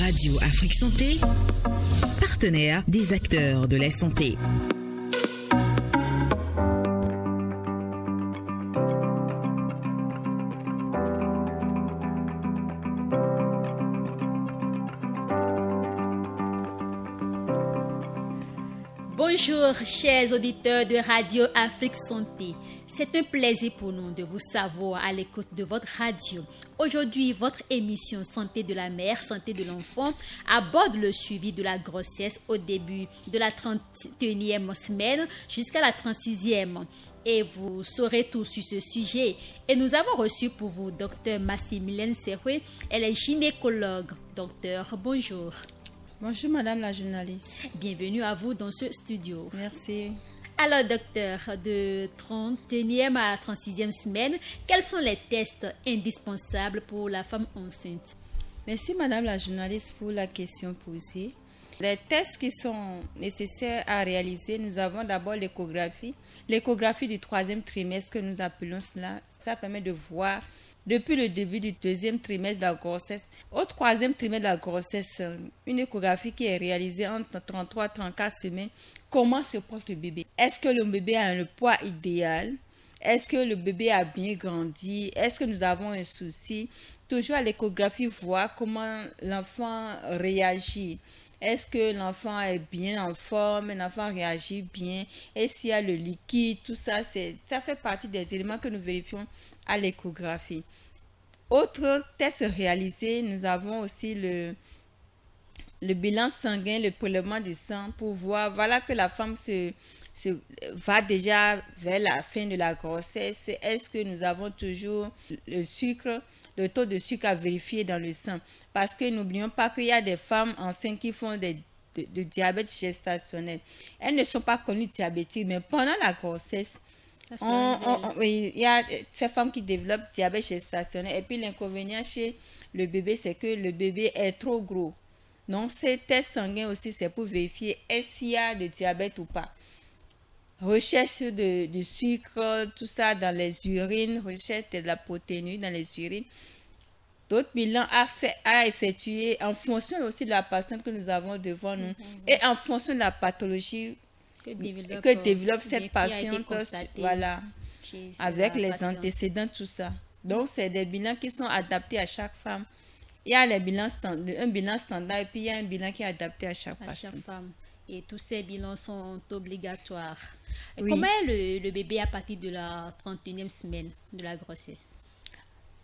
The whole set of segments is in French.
Radio Afrique Santé, partenaire des acteurs de la santé. Bonjour, chers auditeurs de Radio Afrique Santé. C'est un plaisir pour nous de vous savoir à l'écoute de votre radio. Aujourd'hui, votre émission Santé de la mère, Santé de l'enfant aborde le suivi de la grossesse au début de la 31e semaine jusqu'à la 36e. Et vous saurez tout sur ce sujet. Et nous avons reçu pour vous Dr Massimilienne Serroué. Elle est gynécologue. Docteur, bonjour. Bonjour Madame la journaliste. Bienvenue à vous dans ce studio. Merci. Alors docteur, de 31e à 36e semaine, quels sont les tests indispensables pour la femme enceinte? Merci Madame la journaliste pour la question posée. Les tests qui sont nécessaires à réaliser, nous avons d'abord l'échographie. L'échographie du 3e trimestre que nous appelons cela, ça permet de voir depuis le début du 2e trimestre de la grossesse au 3e trimestre de la grossesse, une échographie qui est réalisée entre 33 et 34 semaines. Comment se porte le bébé? Est-ce que le bébé a le poids idéal? Est-ce que le bébé a bien grandi? Est-ce que nous avons un souci? Toujours à l'échographie, voir comment l'enfant réagit. Est-ce que l'enfant est bien en forme? L'enfant réagit bien? Et s'il y a le liquide? Tout ça, ça fait partie des éléments que nous vérifions à l'échographie. Autre test réalisé, nous avons aussi le bilan sanguin, le prélèvement du sang pour voir, voilà que la femme va déjà vers la fin de la grossesse. Est-ce que nous avons toujours le taux de sucre à vérifier dans le sang? Parce que n'oublions pas qu'il y a des femmes enceintes qui font de diabète gestationnel. Elles ne sont pas connues diabétiques, mais pendant la grossesse, il y a ces femmes qui développent diabète gestationnel. Et puis l'inconvénient chez le bébé, c'est que le bébé est trop gros. Donc ces tests sanguins aussi, c'est pour vérifier est-ce qu'il y a le diabète ou pas. Recherche de sucre, tout ça dans les urines, recherche de la protéine dans les urines. D'autres bilans à effectuer en fonction aussi de la patiente que nous avons devant nous et en fonction de la pathologie que développe cette patiente, voilà, avec les antécédents, tout ça. Donc, c'est des bilans qui sont adaptés à chaque femme. Il y a un bilan standard et puis il y a un bilan qui est adapté à chaque patiente. Femme. Et tous ces bilans sont obligatoires. Et Oui. comment est le bébé à partir de la 31e semaine de la grossesse?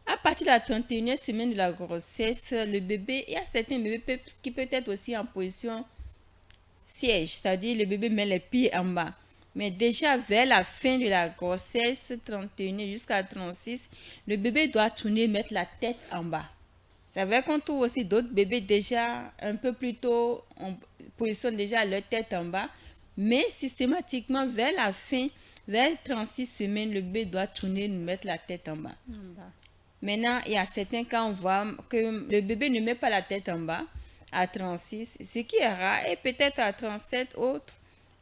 À partir de la 31e semaine de la grossesse, le bébé, il y a certains bébés qui peuvent être aussi en position siège, c'est-à-dire le bébé met les pieds en bas. Mais déjà vers la fin de la grossesse, 31 jusqu'à 36, le bébé doit tourner, mettre la tête en bas. C'est vrai qu'on trouve aussi d'autres bébés déjà un peu plus tôt, on positionne déjà leur tête en bas. Mais systématiquement, vers la fin, vers 36 semaines, le bébé doit tourner, mettre la tête en bas. Maintenant, il y a certains cas, on voit que le bébé ne met pas la tête en bas à 36, ce qui est rare, et peut-être à 37 autres,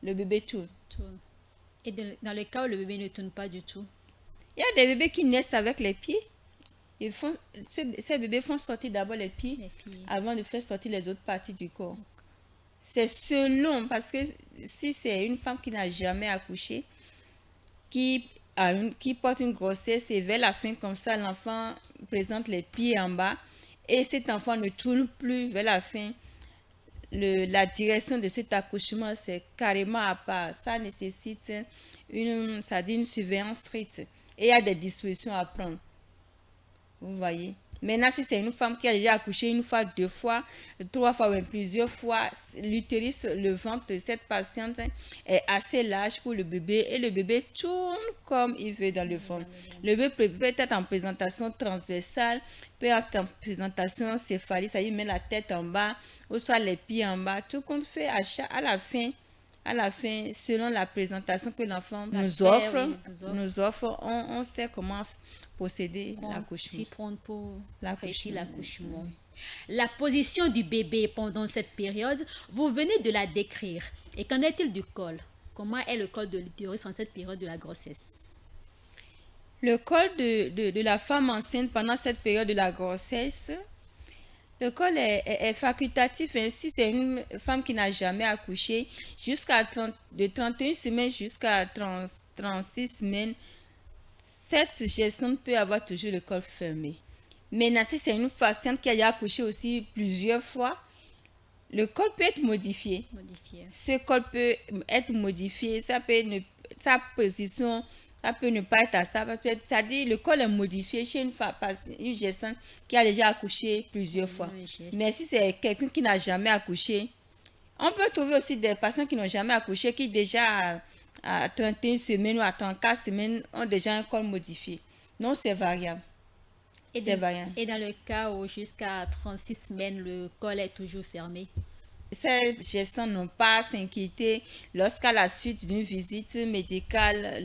le bébé tourne. Et dans le cas où le bébé ne tourne pas du tout? Il y a des bébés qui naissent avec les pieds. Ces bébés font sortir d'abord les pieds avant de faire sortir les autres parties du corps. C'est selon, parce que si c'est une femme qui n'a jamais accouché, qui porte une grossesse et vers la fin comme ça, l'enfant présente les pieds en bas et cet enfant ne tourne plus vers la fin, la direction de cet accouchement, c'est carrément à part. Ça nécessite une surveillance stricte et il y a des dispositions à prendre. Vous voyez? Maintenant, si c'est une femme qui a déjà accouché une fois, 2 fois, 3 fois ou même plusieurs fois, l'utérus, le ventre de cette patiente est assez large pour le bébé et le bébé tourne comme il veut dans le ventre. Le bébé peut être en présentation transversale, peut être en présentation céphalique, c'est-à-dire met la tête en bas ou soit les pieds en bas. Tout compte fait à la fin, selon la présentation que l'enfant nous offre, on sait comment procéder l'accouchement. S'y prendre pour réussir l'accouchement. La position du bébé pendant cette période, vous venez de la décrire. Et qu'en est-il du col? Comment est le col de l'utérus en cette période de la grossesse? Le col de la femme enceinte pendant cette période de la grossesse, Le col est facultatif. Si c'est une femme qui n'a jamais accouché, de 31 semaines jusqu'à 36 semaines, cette gestante peut avoir toujours le col fermé. Maintenant, si c'est une patiente qui a déjà accouché aussi plusieurs fois, le col peut être modifié. Ce col peut être modifié. Sa position, ça peut ne pas être à ça. C'est-à-dire le col est modifié chez une gestante qui a déjà accouché plusieurs fois. Mais si c'est quelqu'un qui n'a jamais accouché, on peut trouver aussi des patients qui n'ont jamais accouché, qui déjà à 31 semaines ou à 34 semaines ont déjà un col modifié. Non, c'est variable. Et dans le cas où jusqu'à 36 semaines, le col est toujours fermé. Ces gestantes n'ont pas à s'inquiéter lorsqu'à la suite d'une visite médicale,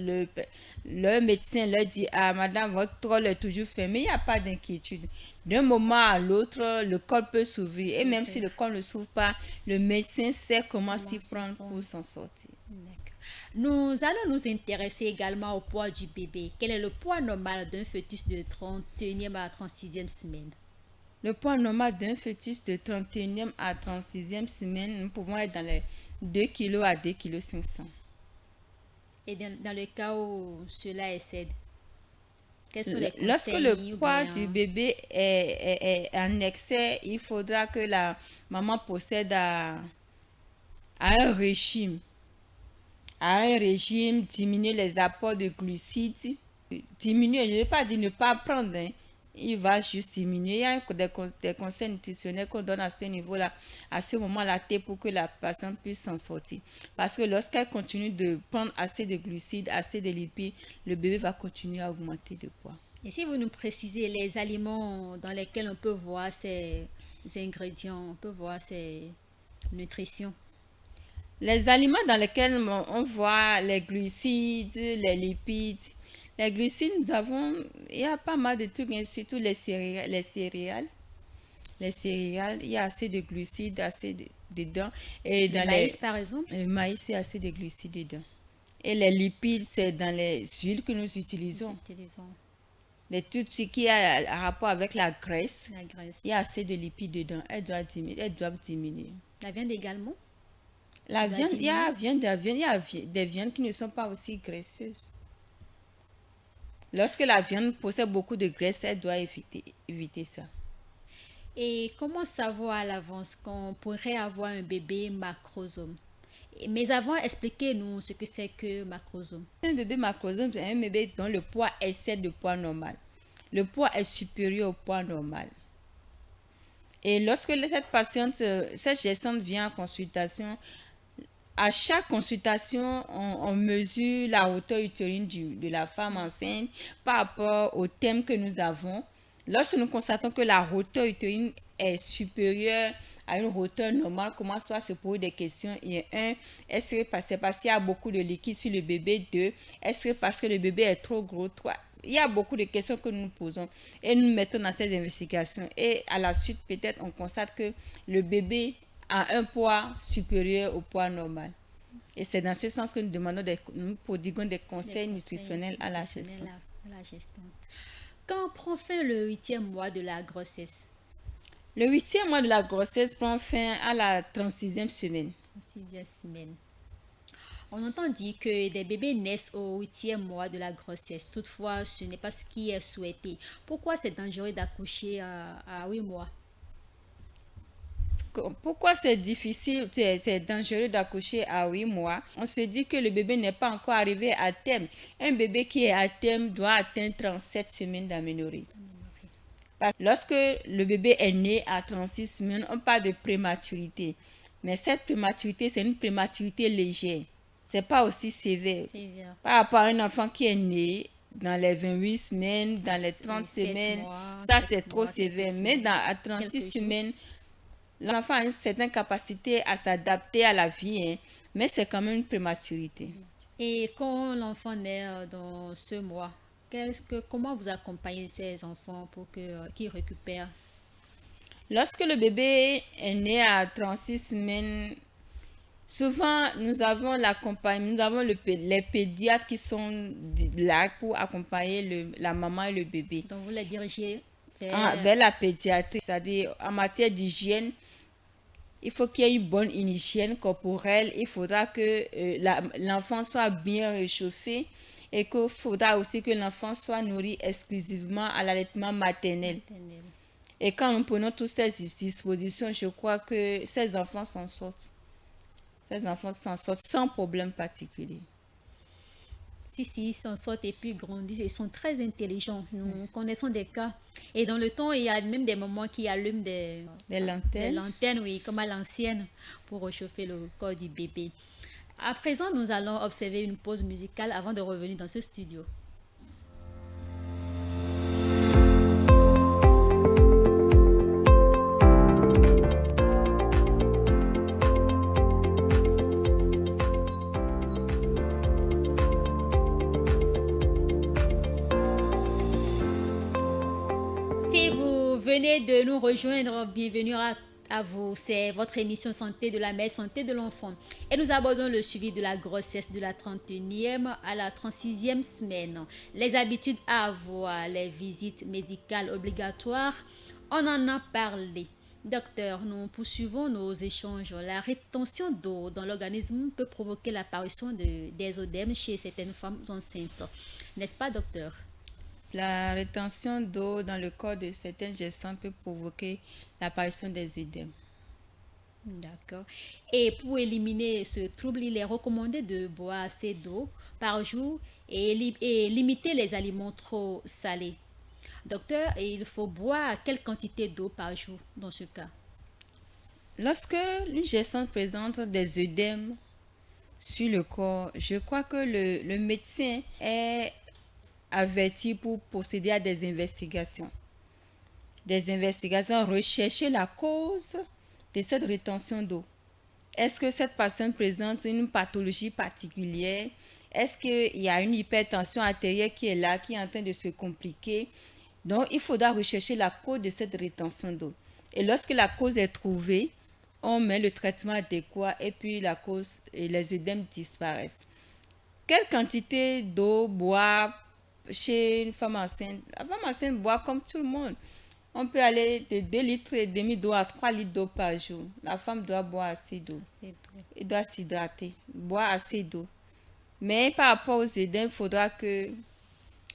leur médecin leur dit « Ah, madame, votre col est toujours fermé », il n'y a pas d'inquiétude. D'un moment à l'autre, le col peut s'ouvrir. Et même si le col ne s'ouvre pas, le médecin sait comment s'y prendre pour s'en sortir. Nous allons nous intéresser également au poids du bébé. Quel est le poids normal d'un fœtus de 31e à 36e semaine? Le poids normal d'un fœtus de 31e à 36e semaine, nous pouvons être dans les 2 kg à 2 kg 500. Et dans le cas où cela excède, quels sont les conseils? Lorsque le poids du bébé est en excès, il faudra que la maman procède à un régime. Diminuer les apports de glucides. Diminuer, je ne vais pas dire ne pas prendre, hein. Il va juste diminuer. Il y a des conseils nutritionnels qu'on donne à ce niveau-là, à ce moment-là, pour que la patiente puisse s'en sortir. Parce que lorsqu'elle continue de prendre assez de glucides, assez de lipides, le bébé va continuer à augmenter de poids. Et si vous nous précisez les aliments dans lesquels on peut voir ces ingrédients, on peut voir ces nutritions? Les aliments dans lesquels on voit les glucides, les lipides. Les glucides, il y a pas mal de trucs, hein, surtout les céréales. Les céréales, il y a assez de glucides, dedans. Et le maïs, par exemple? Le maïs, il y a assez de glucides dedans. Et les lipides, c'est dans les huiles que nous utilisons. Tout ce qui a rapport avec la graisse. Il y a assez de lipides dedans. Elles doivent diminuer. La viande également? La viande, il y a des viandes qui ne sont pas aussi graisseuses. Lorsque la viande possède beaucoup de graisse, elle doit éviter ça. Et comment savoir à l'avance qu'on pourrait avoir un bébé macrosome? Mais avant, expliquez-nous ce que c'est que macrosome. Un bébé macrosome, c'est un bébé dont le poids excède le poids normal. Le poids est supérieur au poids normal. Et lorsque cette gestante vient en consultation, à chaque consultation, on mesure la hauteur utérine de la femme enceinte par rapport au thème que nous avons. Lorsque nous constatons que la hauteur utérine est supérieure à une hauteur normale, on commence à se poser des questions. Est-ce que c'est parce qu'il y a beaucoup de liquide sur le bébé? 2. Est-ce que parce que le bébé est trop gros? 3. Il y a beaucoup de questions que nous nous posons et nous mettons dans ces investigations. Et à la suite, peut-être, on constate que le bébé a un poids supérieur au poids normal. Et c'est dans ce sens que nous prodiguons des conseils nutritionnels à la gestante. Quand prend fin le 8e mois de la grossesse? Le 8e mois de la grossesse prend fin à la 36e semaine. 36e semaine. On entend dire que des bébés naissent au 8e mois de la grossesse. Toutefois, ce n'est pas ce qui est souhaité. Pourquoi c'est dangereux d'accoucher à 8 mois? Pourquoi c'est dangereux d'accoucher à 8 mois? On se dit que le bébé n'est pas encore arrivé à terme. Un bébé qui est à terme doit atteindre 37 semaines d'aménorrhée. Lorsque le bébé est né à 36 semaines, on parle de prématurité. Mais cette prématurité, c'est une prématurité légère. C'est pas aussi sévère. Par rapport à un enfant qui est né dans les 28 semaines, dans les 30 semaines, ça c'est trop sévère. Mais à 36 semaines, l'enfant a une certaine capacité à s'adapter à la vie, hein, mais c'est quand même une prématurité. Et quand l'enfant naît dans ce mois, comment vous accompagnez ces enfants pour qu'ils récupèrent? Lorsque le bébé est né à 36 semaines, souvent nous avons les pédiatres qui sont là pour accompagner la maman et le bébé. Donc vous les dirigez vers la pédiatrie. C'est-à-dire, en matière d'hygiène, il faut qu'il y ait une bonne hygiène corporelle. Il faudra que l'enfant soit bien réchauffé et qu'il faudra aussi que l'enfant soit nourri exclusivement à l'allaitement maternel. Et quand nous prenons toutes ces dispositions, je crois que ces enfants s'en sortent. Ces enfants s'en sortent sans problème particulier. Si, ils s'en sortent et puis grandissent. Ils sont très intelligents. Nous connaissons des cas. Et dans le temps, il y a même des mamans qui allument des lanternes, oui, comme à l'ancienne, pour réchauffer le corps du bébé. À présent, nous allons observer une pause musicale avant de revenir dans ce studio. Venez de nous rejoindre, bienvenue à vous, c'est votre émission Santé de la mère, Santé de l'enfant. Et nous abordons le suivi de la grossesse de la 31e à la 36e semaine. Les habitudes à avoir, les visites médicales obligatoires, on en a parlé. Docteur, nous poursuivons nos échanges. La rétention d'eau dans l'organisme peut provoquer l'apparition des œdèmes chez certaines femmes enceintes. N'est-ce pas, docteur? La rétention d'eau dans le corps de certaines gestantes peut provoquer l'apparition des œdèmes. D'accord. Et pour éliminer ce trouble, il est recommandé de boire assez d'eau par jour et limiter les aliments trop salés. Docteur, il faut boire quelle quantité d'eau par jour dans ce cas? Lorsque une gestante présente des œdèmes sur le corps, je crois que le médecin est averti pour procéder à des investigations. Rechercher la cause de cette rétention d'eau. Est-ce que cette personne présente une pathologie particulière? Est-ce qu'il y a une hypertension artérielle qui est là, qui est en train de se compliquer? Donc, il faudra rechercher la cause de cette rétention d'eau. Et lorsque la cause est trouvée, on met le traitement adéquat et puis la cause et les œdèmes disparaissent. Quelle quantité d'eau boire chez une femme enceinte? La femme enceinte boit comme tout le monde. On peut aller de 2,5 litres d'eau à 3 litres d'eau par jour. La femme doit boire assez d'eau. Elle doit s'hydrater, boire assez d'eau. Mais par rapport aux œdèmes, il faudra que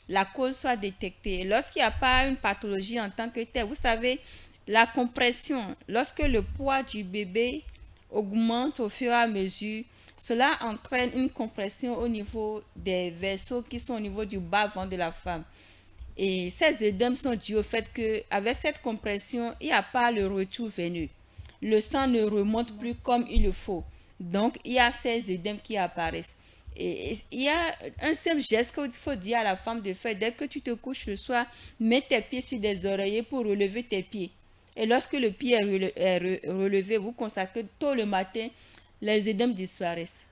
la cause soit détectée. Lorsqu'il n'y a pas une pathologie en tant que telle, vous savez, la compression, lorsque le poids du bébé augmente au fur et à mesure, cela entraîne une compression au niveau des vaisseaux qui sont au niveau du bas-ventre de la femme. Et ces œdèmes sont dus au fait qu'avec cette compression, il n'y a pas le retour veineux. Le sang ne remonte plus comme il le faut. Donc, il y a ces œdèmes qui apparaissent. Et il y a un simple geste qu'il faut dire à la femme de faire. Dès que tu te couches le soir, mets tes pieds sur des oreillers pour relever tes pieds. Et lorsque le pied est relevé, vous constatez que tôt le matin, les œdèmes disparaissent.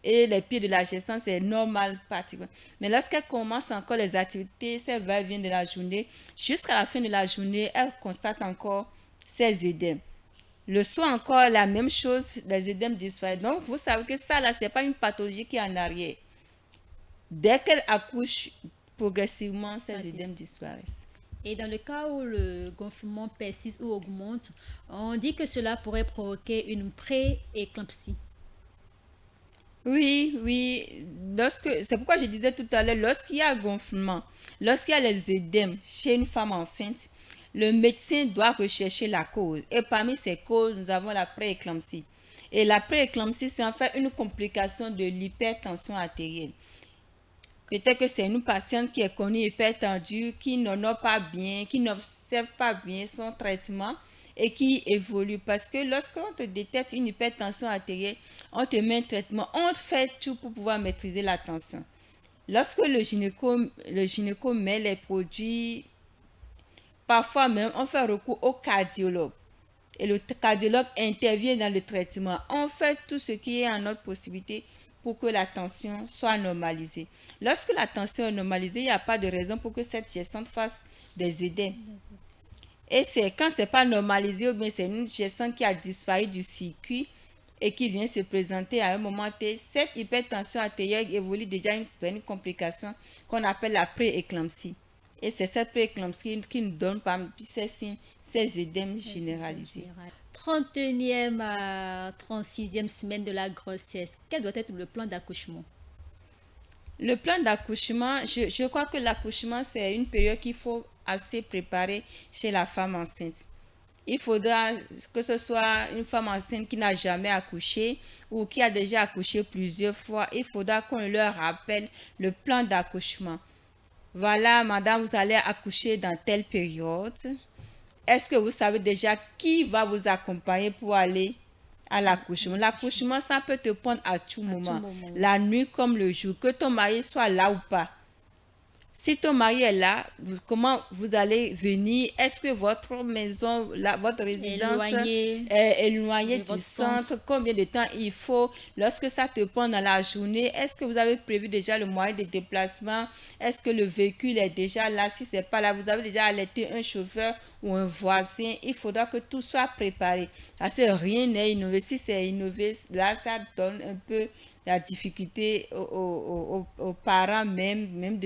Et les pieds de la gestante, c'est normal pratiquement. Mais lorsqu'elle commence encore les activités, ces va-et-vient de la journée, jusqu'à la fin de la journée, elle constate encore ces œdèmes. Le soir encore, la même chose, les œdèmes disparaissent. Donc, vous savez que ça, là, ce n'est pas une pathologie qui est en arrière. Dès qu'elle accouche, progressivement, ces œdèmes disparaissent. Et dans le cas où le gonflement persiste ou augmente, on dit que cela pourrait provoquer une pré-éclampsie. Oui. C'est pourquoi je disais tout à l'heure, lorsqu'il y a gonflement, lorsqu'il y a les œdèmes chez une femme enceinte, le médecin doit rechercher la cause. Et parmi ces causes, nous avons la pré-éclampsie. Et la pré-éclampsie, c'est en fait une complication de l'hypertension artérielle. Peut-être que c'est une patiente qui est connue hypertendue, qui n'honore pas bien, qui n'observe pas bien son traitement et qui évolue. Parce que lorsqu'on te détecte une hypertension artérielle, on te met un traitement, on fait tout pour pouvoir maîtriser la tension. Lorsque le gynéco met les produits, parfois même, on fait recours au cardiologue. Et le cardiologue intervient dans le traitement. On fait tout ce qui est en notre possibilité pour que la tension soit normalisée. Lorsque la tension est normalisée, il n'y a pas de raison pour que cette gestante fasse des œdèmes. Et c'est quand ce n'est pas normalisé, ou bien c'est une gestante qui a disparu du circuit et qui vient se présenter à un moment T, cette hypertension artérielle évolue déjà vers une complication qu'on appelle la pré-éclampsie. Et c'est cette prééclampsie qui nous donne parmi ces signes, ces œdèmes généralisés. 31e à 36e semaine de la grossesse, quel doit être le plan d'accouchement? Le plan d'accouchement, je crois que l'accouchement, c'est une période qu'il faut assez préparer chez la femme enceinte. Il faudra que ce soit une femme enceinte qui n'a jamais accouché ou qui a déjà accouché plusieurs fois. Il faudra qu'on leur rappelle le plan d'accouchement. Voilà, madame, vous allez accoucher dans telle période. Est-ce que vous savez déjà qui va vous accompagner pour aller à l'accouchement? L'accouchement, ça peut te prendre à tout moment, la nuit comme le jour, que ton mari soit là ou pas. Si ton mari est là, comment vous allez venir? Est-ce que votre maison, votre résidence est éloignée du centre? Combien de temps il faut? Lorsque ça te prend dans la journée, est-ce que vous avez prévu déjà le moyen de déplacement? Est-ce que le véhicule est déjà là? Si ce n'est pas là, vous avez déjà alerté un chauffeur ou un voisin. Il faudra que tout soit préparé. Parce que rien n'est innové. Si c'est innové, là, ça donne un peu la difficulté aux parents même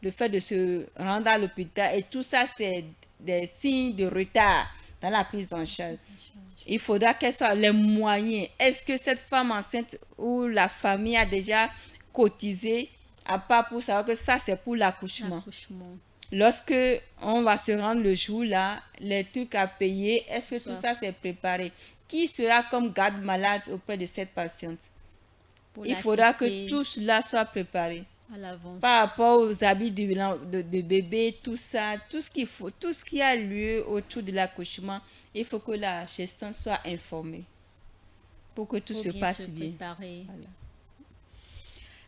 le fait de se rendre à l'hôpital. Et tout ça, c'est des signes de retard dans la prise en charge. Il faudra qu'elle soit les moyens. Est-ce que cette femme enceinte ou la famille a déjà cotisé à part pour savoir que ça, c'est pour l'accouchement? Lorsque on va se rendre le jour là, les trucs à payer, est-ce que tout ça c'est préparé? Qui sera comme garde-malade auprès de cette patiente? Il faudra que tout cela soit préparé. À l'avance. Par rapport aux habits de bébé, tout ça, tout ce qu'il faut, tout ce qui a lieu autour de l'accouchement, il faut que la gestante soit informée pour que tout se passe bien. Voilà.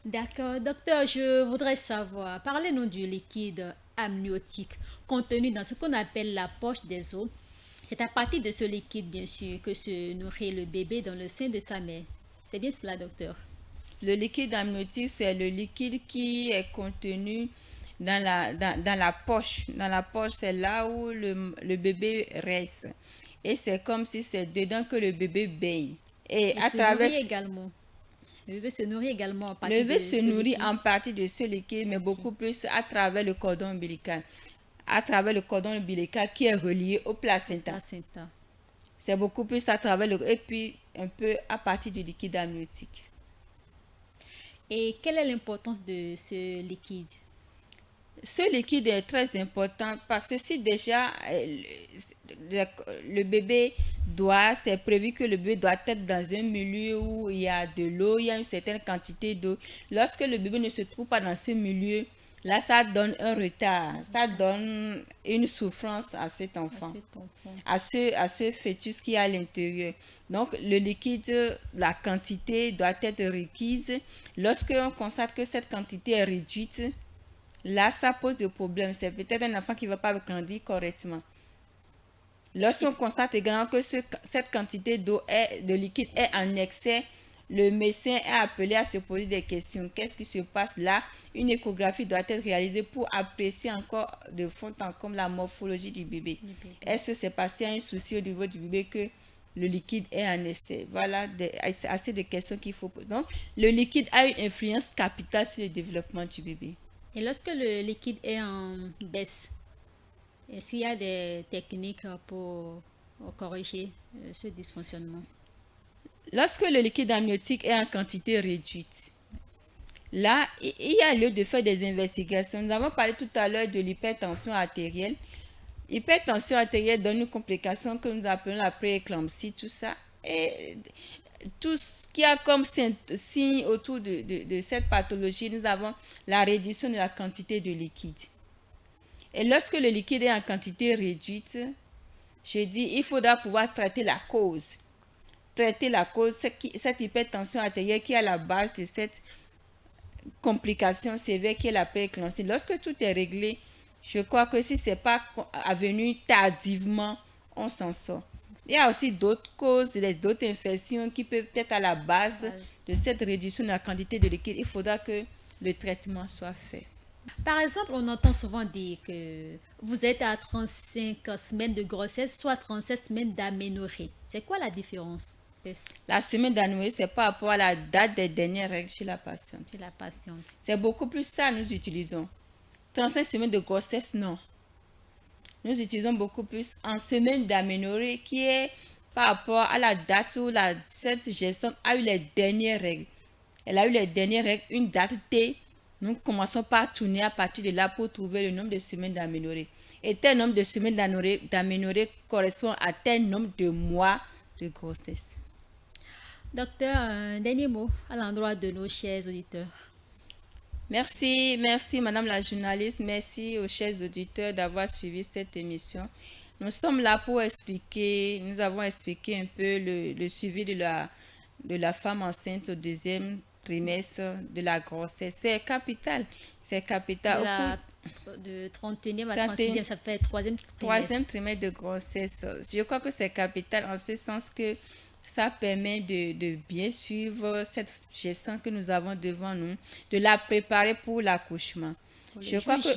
D'accord. Docteur, je voudrais savoir, parlez-nous du liquide amniotique contenu dans ce qu'on appelle la poche des os. C'est à partir de ce liquide, bien sûr, que se nourrit le bébé dans le sein de sa mère. C'est bien cela, docteur? Le liquide amniotique, c'est le liquide qui est contenu dans la poche. Dans la poche, c'est là où le bébé reste. Et c'est comme si c'est dedans que le bébé baigne. Et à travers... Le bébé se nourrit également en partie Le bébé se nourrit en partie de ce liquide, mais beaucoup plus à travers le cordon ombilical. À travers le cordon ombilical qui est relié au placenta. C'est beaucoup plus à travers et puis un peu à partir du liquide amniotique. Et quelle est l'importance de ce liquide? Ce liquide est très important parce que si déjà le bébé c'est prévu que le bébé doit être dans un milieu où il y a de l'eau, il y a une certaine quantité d'eau. Lorsque le bébé ne se trouve pas dans ce milieu, là, ça donne un retard, ça donne une souffrance à cet enfant, à ce fœtus qui est à l'intérieur. Donc, le liquide, la quantité doit être requise. Lorsqu'on constate que cette quantité est réduite, là, ça pose des problèmes. C'est peut-être un enfant qui ne va pas grandir correctement. Lorsqu'on constate également que cette quantité de liquide est en excès, le médecin est appelé à se poser des questions. Qu'est-ce qui se passe là? Une échographie doit être réalisée pour apprécier encore de fond en comble la morphologie du bébé. Est-ce que c'est parce qu'il y a un souci au niveau du bébé que le liquide est en excès? Voilà assez de questions qu'il faut poser. Donc, le liquide a une influence capitale sur le développement du bébé. Et lorsque le liquide est en baisse, est-ce qu'il y a des techniques pour corriger ce dysfonctionnement? Lorsque le liquide amniotique est en quantité réduite, là, il y a lieu de faire des investigations. Nous avons parlé tout à l'heure de l'hypertension artérielle. L'hypertension artérielle donne une complication que nous appelons la prééclampsie, tout ça. Et tout ce qu'il y a comme signe autour de cette pathologie, nous avons la réduction de la quantité de liquide. Et lorsque le liquide est en quantité réduite, je dis, il faudra pouvoir traiter la cause. Traiter la cause, cette hypertension artérielle qui est à la base de cette complication sévère qui est la prééclampsie. Lorsque tout est réglé, je crois que si ce n'est pas avenu tardivement, on s'en sort. Il y a aussi d'autres causes, d'autres infections qui peuvent être à la base de cette réduction de la quantité de liquide. Il faudra que le traitement soit fait. Par exemple, on entend souvent dire que vous êtes à 35 semaines de grossesse, soit 37 semaines d'aménorrhée. C'est quoi la différence? La semaine d'aménorrhée, c'est par rapport à la date des dernières règles chez la patiente. C'est beaucoup plus ça nous utilisons. 35 semaines de grossesse, non. Nous utilisons beaucoup plus en semaine d'aménorrhée qui est par rapport à la date où cette gestante a eu les dernières règles. Elle a eu les dernières règles, une date T. Nous commençons par tourner à partir de là pour trouver le nombre de semaines d'aménorrhée. Et tel nombre de semaines d'aménorrhée correspond à tel nombre de mois de grossesse. Docteur, un dernier mot à l'endroit de nos chers auditeurs. Merci Madame la journaliste, merci aux chers auditeurs d'avoir suivi cette émission. Nous sommes là pour expliquer, nous avons expliqué un peu le suivi de la femme enceinte au deuxième trimestre de la grossesse. C'est capital. De 31e à 36e, ça fait troisième trimestre. Troisième trimestre de grossesse. Je crois que c'est capital en ce sens que ça permet de bien suivre cette gestante que nous avons devant nous, de la préparer pour l'accouchement. Je crois que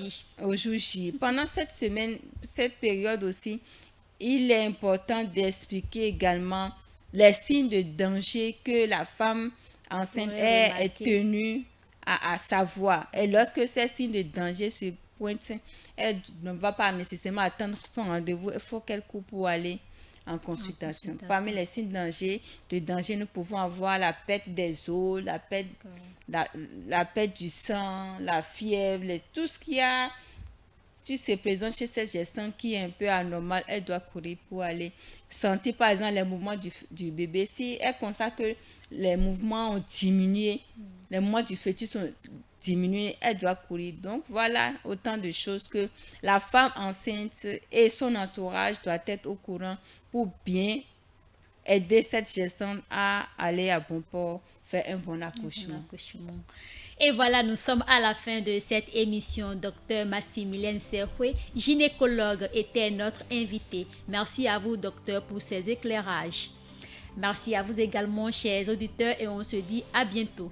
au jour J. Pendant cette semaine, cette période aussi, il est important d'expliquer également les signes de danger que la femme enceinte est tenue à savoir. Et lorsque ces signes de danger se pointent, elle ne va pas nécessairement attendre son rendez-vous. Il faut qu'elle court pour aller en consultation. Parmi les signes de danger, nous pouvons avoir la perte des os, la perte du sang, la fièvre, tout ce qui se présente chez cette gestante qui est un peu anormal, elle doit courir pour aller sentir par exemple les mouvements du bébé. Si elle constate que les mouvements ont diminué, les mouvements du fœtus ont diminué, elle doit courir. Donc voilà autant de choses que la femme enceinte et son entourage doivent être au courant pour bien aider cette gestante à aller à bon port, faire un bon accouchement. Et voilà, nous sommes à la fin de cette émission. Docteur Massimilienne Serhoué, gynécologue, était notre invité. Merci à vous, docteur, pour ces éclairages. Merci à vous également, chers auditeurs, et on se dit à bientôt.